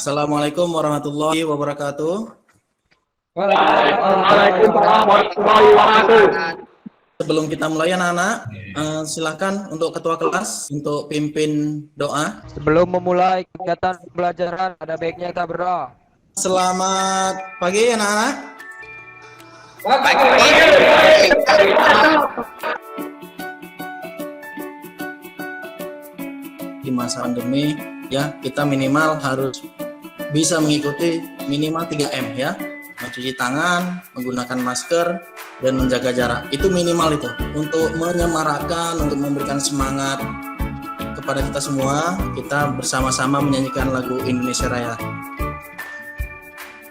Assalamualaikum warahmatullahi wabarakatuh. Waalaikumsalam warahmatullahi wabarakatuh. Sebelum kita mulai anak-anak, silakan untuk ketua kelas untuk pimpin doa. Sebelum memulai kegiatan pembelajaran, ada baiknya kita berdoa. Selamat pagi anak-anak. Di masa pandemi ya, kita minimal harus bisa mengikuti minimal 3M ya. Mencuci tangan, menggunakan masker, dan menjaga jarak. Itu minimal itu. Untuk menyemarakkan, untuk memberikan semangat kepada kita semua, kita bersama-sama menyanyikan lagu Indonesia Raya.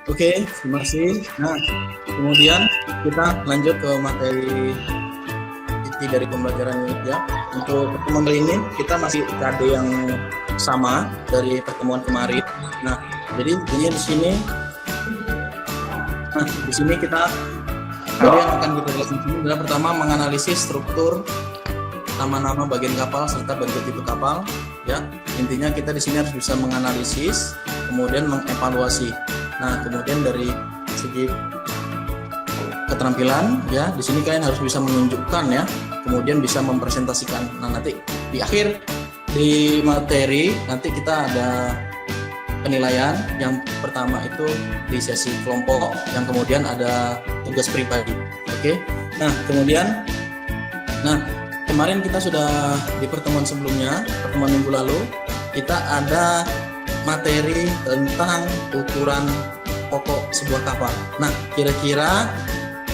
Oke, terima kasih. Nah, kemudian kita lanjut ke materi inti dari pembelajaran ini ya. Untuk pertemuan kali ini kita masih KD yang sama dari pertemuan kemarin. Nah, jadi ini di sini. Nah, di sini kita yang akan kita lihat di sini adalah pertama menganalisis struktur nama-nama bagian kapal serta bentuk tipe kapal. Ya, intinya kita di sini harus bisa menganalisis, kemudian mengevaluasi. Nah, kemudian dari segi keterampilan, ya, di sini kalian harus bisa menunjukkan ya, kemudian bisa mempresentasikan. Nah, nanti di akhir di materi nanti kita ada penilaian. Yang pertama itu di sesi kelompok, yang kemudian ada tugas pribadi. Oke. Nah, kemudian kemarin kita sudah di pertemuan sebelumnya, pertemuan minggu lalu, kita ada materi tentang ukuran pokok sebuah kapal. Nah, kira-kira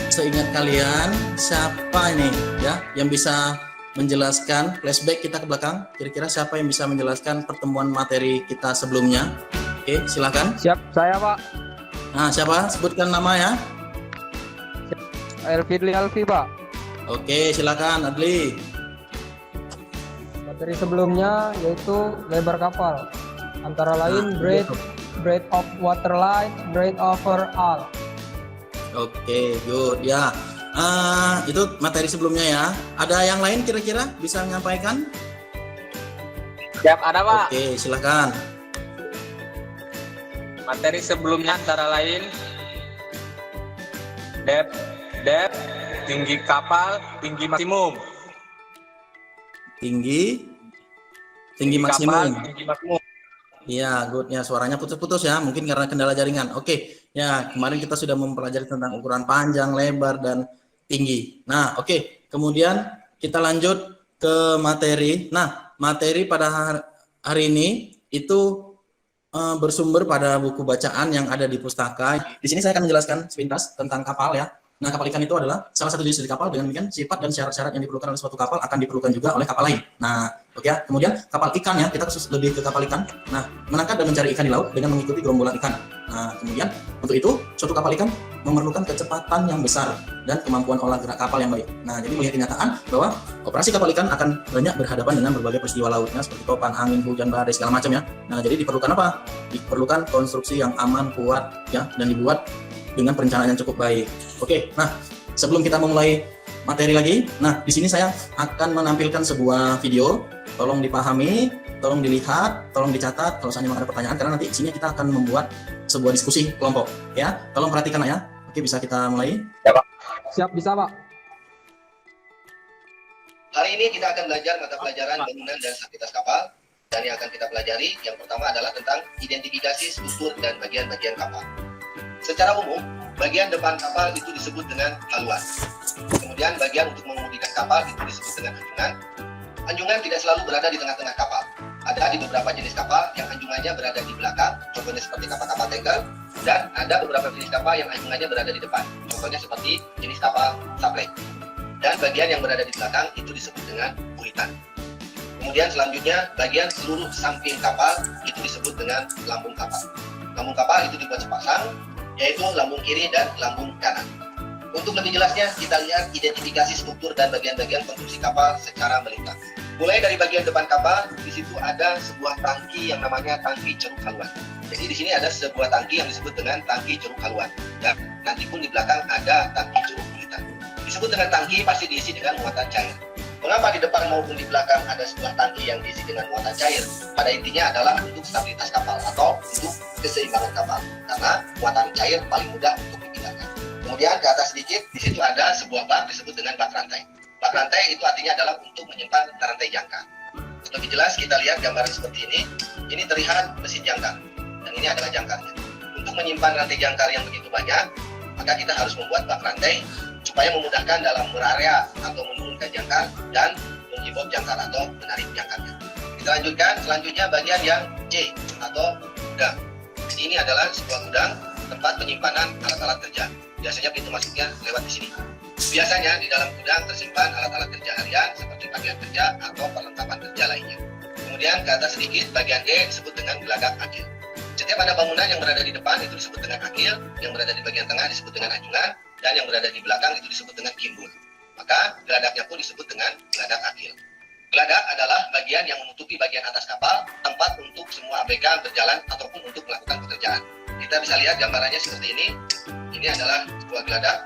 seingat kalian siapa ini ya yang bisa menjelaskan, flashback kita ke belakang, kira-kira siapa yang bisa menjelaskan pertemuan materi kita sebelumnya? Oke, silakan. Siap, saya Pak. Nah, siapa? Sebutkan nama ya. Alfi Pak. Oke, silakan Adli. Materi sebelumnya yaitu lebar kapal. Antara lain breadth of waterline, breadth overall. Oke, good ya. Itu materi sebelumnya ya. Ada yang lain kira-kira bisa menyampaikan? Siap, ada Pak. Oke, silakan. Materi sebelumnya antara lain depth, tinggi kapal, tinggi maksimum. Tinggi Kapal, maksimum. tinggi maksimum. Iya, good ya. Suaranya putus-putus ya, mungkin karena kendala jaringan. Oke, ya kemarin kita sudah mempelajari tentang ukuran panjang, lebar, dan tinggi. Nah, oke. Kemudian kita lanjut ke materi. Nah, materi pada hari ini itu bersumber pada buku bacaan yang ada di pustaka. Di sini saya akan menjelaskan sepintas tentang kapal ya. Nah, kapal ikan itu adalah salah satu jenis dari kapal, dengan demikian sifat dan syarat-syarat yang diperlukan oleh suatu kapal akan diperlukan juga oleh kapal lain. Nah, oke ya. Kemudian kapal ikan ya, kita khusus lebih ke kapal ikan. Nah, menangkap dan mencari ikan di laut dengan mengikuti gerombolan ikan. Nah, kemudian untuk itu suatu kapal ikan memerlukan kecepatan yang besar dan kemampuan olah gerak kapal yang baik. Nah, jadi melihat kenyataan bahwa operasi kapal ikan akan banyak berhadapan dengan berbagai peristiwa lautnya seperti topan, angin, hujan, badai, segala macam ya. Nah, jadi diperlukan apa? Diperlukan konstruksi yang aman, kuat ya, dan dibuat dengan perencanaan yang cukup baik. Oke, nah sebelum kita memulai materi lagi, nah di sini saya akan menampilkan sebuah video. Tolong dipahami, tolong dilihat, tolong dicatat kalau seandainya ada pertanyaan, karena nanti di sini kita akan membuat sebuah diskusi kelompok. Ya, tolong perhatikan ya. Oke, bisa kita mulai? Ya Pak. Siap, bisa Pak. Hari ini kita akan belajar mata pelajaran bangunan dan aktivitas kapal. Dan yang akan kita pelajari, yang pertama adalah tentang identifikasi struktur dan bagian-bagian kapal. Secara umum, bagian depan kapal itu disebut dengan haluan. Kemudian bagian untuk mengemudikan kapal itu disebut dengan anjungan. Anjungan tidak selalu berada di tengah-tengah kapal. Ada di beberapa jenis kapal yang anjungannya berada di belakang, contohnya seperti kapal-kapal tanker, dan ada beberapa jenis kapal yang anjungannya berada di depan, contohnya seperti jenis kapal supply. Dan bagian yang berada di belakang itu disebut dengan buritan. Kemudian selanjutnya, bagian seluruh samping kapal itu disebut dengan lambung kapal. Lambung kapal itu dibuat sepasang, yaitu lambung kiri dan lambung kanan. Untuk lebih jelasnya, kita lihat identifikasi struktur dan bagian-bagian konstruksi kapal secara melintas. Mulai dari bagian depan kapal, di situ ada sebuah tangki yang namanya tangki ceruk haluan. Jadi di sini ada sebuah tangki yang disebut dengan tangki ceruk haluan. Dan nanti pun di belakang ada tangki ceruk buritan. Disebut dengan tangki pasti diisi dengan muatan cair. Mengapa di depan maupun di belakang ada sebuah tangki yang diisi dengan muatan cair? Pada intinya adalah untuk stabilitas kapal atau untuk keseimbangan kapal. Karena muatan cair paling mudah untuk dipindahkan. Kemudian ke atas sedikit, di situ ada sebuah bak disebut dengan bak rantai. Bak rantai itu artinya adalah untuk menyimpan rantai jangkar. Lebih jelas kita lihat gambaran seperti ini. Ini terlihat mesin jangkar dan ini adalah jangkarnya. Untuk menyimpan rantai jangkar yang begitu banyak, maka kita harus membuat bak rantai supaya memudahkan dalam berarea atau menurunkan jangkar dan menghibur jangkar atau menarik jangkarnya. Kita lanjutkan, selanjutnya bagian yang C atau gudang. Ini adalah sebuah gudang tempat penyimpanan alat-alat kerja. Biasanya pintu masuknya lewat di sini. Biasanya di dalam gudang tersimpan alat-alat kerja harian seperti pakaian kerja atau perlengkapan kerja lainnya. Kemudian ke atas sedikit, bagian D disebut dengan geladak akil. Setiap ada bangunan yang berada di depan itu disebut dengan akil, yang berada di bagian tengah disebut dengan anjungan, dan yang berada di belakang itu disebut dengan kimbul. Maka geladaknya pun disebut dengan geladak akil. Geladak adalah bagian yang menutupi bagian atas kapal, tempat untuk semua ABK berjalan ataupun untuk melakukan pekerjaan. Kita bisa lihat gambarannya seperti ini. Ini adalah sebuah geladak,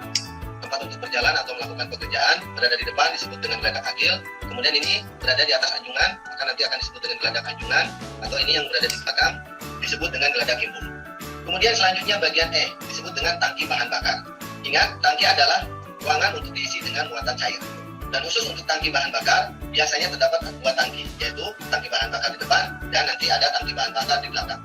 tempat untuk berjalan atau melakukan pekerjaan. Berada di depan disebut dengan geladak akil. Kemudian ini berada di atas anjungan, maka nanti akan disebut dengan geladak anjungan. Atau ini yang berada di belakang disebut dengan geladak kimbul. Kemudian selanjutnya bagian E disebut dengan tangki bahan bakar. Ingat, tangki adalah ruangan untuk diisi dengan muatan cair. Dan khusus untuk tangki bahan bakar, biasanya terdapat dua tangki, yaitu tangki bahan bakar di depan dan nanti ada tangki bahan bakar di belakang.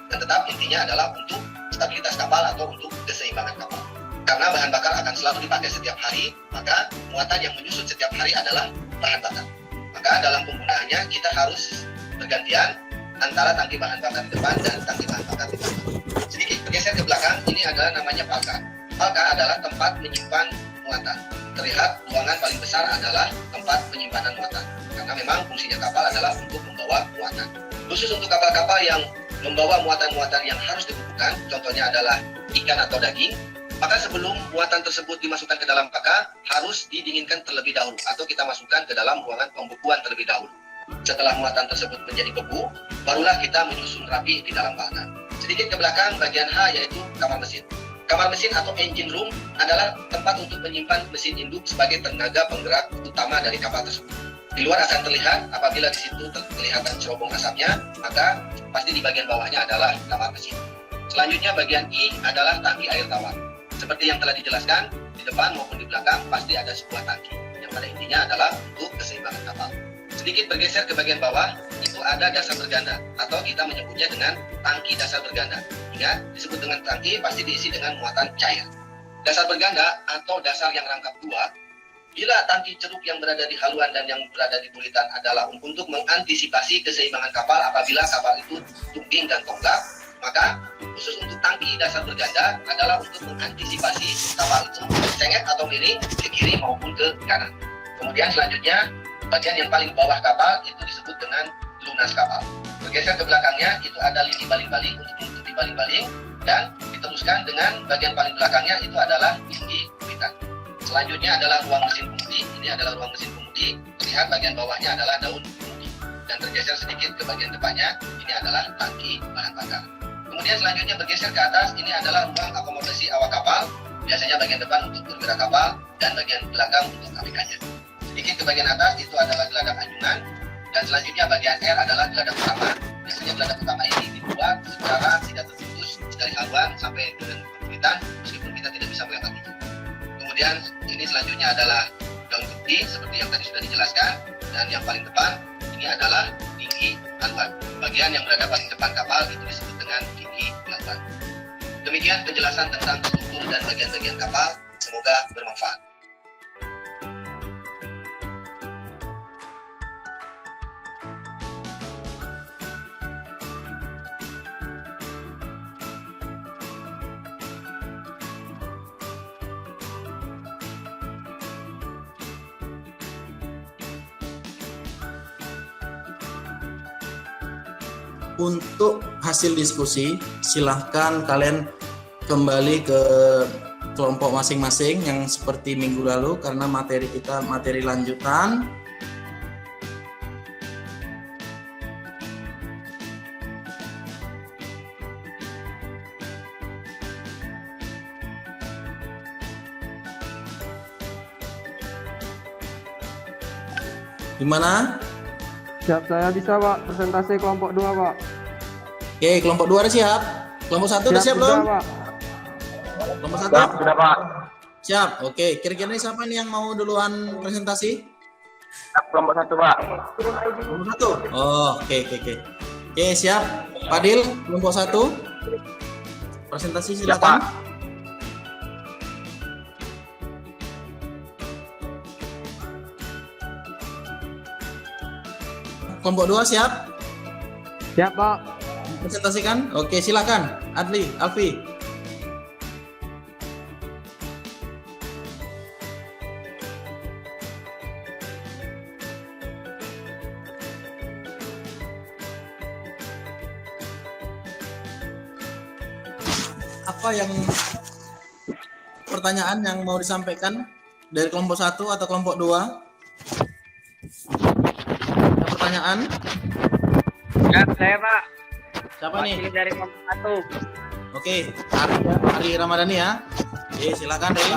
Dan tetap intinya adalah untuk stabilitas kapal atau untuk keseimbangan kapal. Karena bahan bakar akan selalu dipakai setiap hari, maka muatan yang menyusut setiap hari adalah bahan bakar. Maka dalam penggunaannya kita harus bergantian antara tangki bahan bakar di depan dan tangki bahan bakar di belakang. Sedikit bergeser ke belakang, ini adalah namanya palka. Palka adalah tempat menyimpan muatan. Terlihat ruangan paling besar adalah tempat penyimpanan muatan. Karena memang fungsinya kapal adalah untuk membawa muatan. Khusus untuk kapal-kapal yang membawa muatan-muatan yang harus dibekukan, contohnya adalah ikan atau daging, maka sebelum muatan tersebut dimasukkan ke dalam palka, harus didinginkan terlebih dahulu atau kita masukkan ke dalam ruangan pembekuan terlebih dahulu. Setelah muatan tersebut menjadi beku, barulah kita menyusun rapi di dalam palka. Sedikit ke belakang, bagian H yaitu kamar mesin. Kamar mesin atau engine room adalah tempat untuk menyimpan mesin induk sebagai tenaga penggerak utama dari kapal tersebut. Di luar akan terlihat, apabila di situ kelihatan cerobong asapnya, maka pasti di bagian bawahnya adalah kamar mesin. Selanjutnya bagian I adalah tangki air tawar. Seperti yang telah dijelaskan, di depan maupun di belakang pasti ada sebuah tangki, yang pada intinya adalah untuk keseimbangan kapal. Sedikit bergeser ke bagian bawah, itu ada dasar berganda, atau kita menyebutnya dengan tangki dasar berganda. Ingat, disebut dengan tangki pasti diisi dengan muatan cair. Dasar berganda atau dasar yang rangkap dua, bila tangki ceruk yang berada di haluan dan yang berada di bulitan adalah untuk mengantisipasi keseimbangan kapal apabila kapal itu tungging dan tonggak, maka khusus untuk tangki dasar berganda adalah untuk mengantisipasi kapal itu sengit atau miring ke kiri maupun ke kanan. Kemudian selanjutnya, bagian yang paling bawah kapal itu disebut dengan lunas kapal. Bergeser ke belakangnya, itu ada lini baling-baling untuk menutupi baling-baling, dan diteruskan dengan bagian paling belakangnya itu adalah lini bulitan. Selanjutnya adalah ruang mesin pemutih. Ini adalah ruang mesin pemutih. Lihat bagian bawahnya adalah daun pemutih. Dan tergeser sedikit ke bagian depannya, ini adalah tangki bahan bakar. Kemudian selanjutnya bergeser ke atas, ini adalah ruang akomodasi awak kapal. Biasanya bagian depan untuk perwira kapal dan bagian belakang untuk ABK-nya. Sedikit ke bagian atas itu adalah geladak anjungan, dan selanjutnya bagian R adalah geladak utama. Biasanya geladak utama ini dibuat secara tidak terputus dari haluan sampai ke bulitan, meskipun kita tidak bisa melewatinya. Kemudian ini selanjutnya adalah daun putih seperti yang tadi sudah dijelaskan, dan yang paling depan ini adalah tinggi haluan. Bagian yang berada paling depan kapal itu disebut dengan tinggi haluan. Demikian penjelasan tentang struktur dan bagian-bagian kapal. Semoga bermanfaat. Untuk hasil diskusi, silahkan kalian kembali ke kelompok masing-masing yang seperti minggu lalu, karena materi kita materi lanjutan. Gimana? Siap, saya bisa Pak. Presentasi kelompok 2 Pak. Oke, kelompok 2 udah siap. Kelompok 1 udah siap belum? Pak. Kelompok 1? Sudah Pak. Siap. Oke, kira-kira ini siapa nih yang mau duluan presentasi? Kelompok 1 Pak. Kelompok 1. Oh, oke. Oke, siap. Fadil, kelompok 1. Presentasi silakan. Kelompok 2 siap? Siap Pak. Presentasikan? Oke, silakan. Adli, Alfi. Apa yang pertanyaan yang mau disampaikan dari kelompok 1 atau kelompok 2? Ada pertanyaan? Ya, saya Pak. Siapa nih? Wakil dari kelompok 1. Oke, Ari Ramadhani ya. Oke, silakan Ari.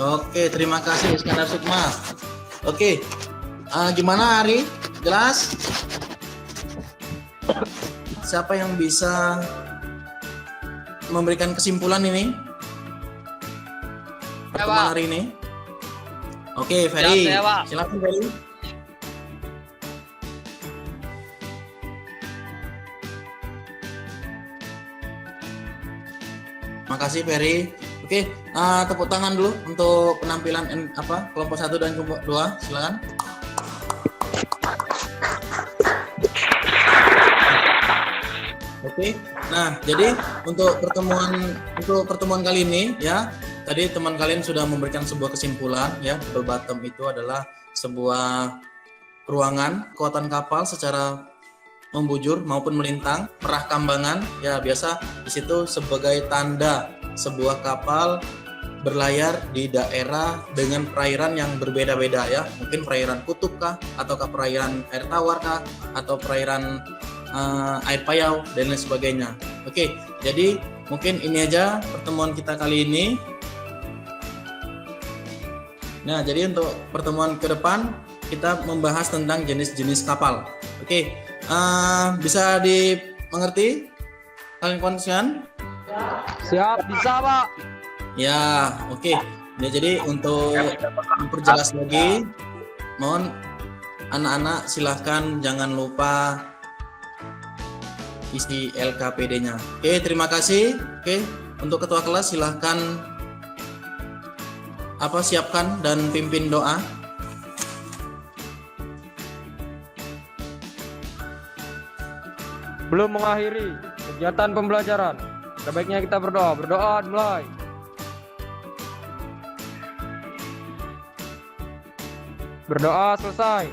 Oke, terima kasih Iskandar Sukma. Oke, gimana Ari? Jelas? Siapa yang bisa memberikan kesimpulan ini? Pertemuan hari ini. Oke, Ferry. Siap, saya, Pak. Silakan Ferry. Makasih Ferry. Oke, tepuk tangan dulu untuk penampilan kelompok 1 dan kelompok 2. Silakan. Oke. Nah, jadi untuk pertemuan kali ini ya, tadi teman kalian sudah memberikan sebuah kesimpulan ya, bubble bottom itu adalah sebuah ruangan kekuatan kapal secara membujur maupun melintang, merah kambangan ya, biasa di situ sebagai tanda sebuah kapal berlayar di daerah dengan perairan yang berbeda-beda ya, mungkin perairan kutub kah, ataukah perairan air tawar kah, atau perairan air payau dan lain sebagainya. Oke, jadi mungkin ini aja pertemuan kita kali ini. Nah, jadi untuk pertemuan ke depan kita membahas tentang jenis-jenis kapal. Oke, bisa dimengerti kalian konsisten? Siap, bisa Pak. Ya, oke. Ya, jadi untuk memperjelas lagi, mohon anak-anak silahkan jangan lupa isi LKPD-nya. Oke, terima kasih. Oke, untuk ketua kelas silahkan siapkan dan pimpin doa. Belum mengakhiri kegiatan pembelajaran, sebaiknya kita berdoa. Berdoa dimulai. Berdoa selesai.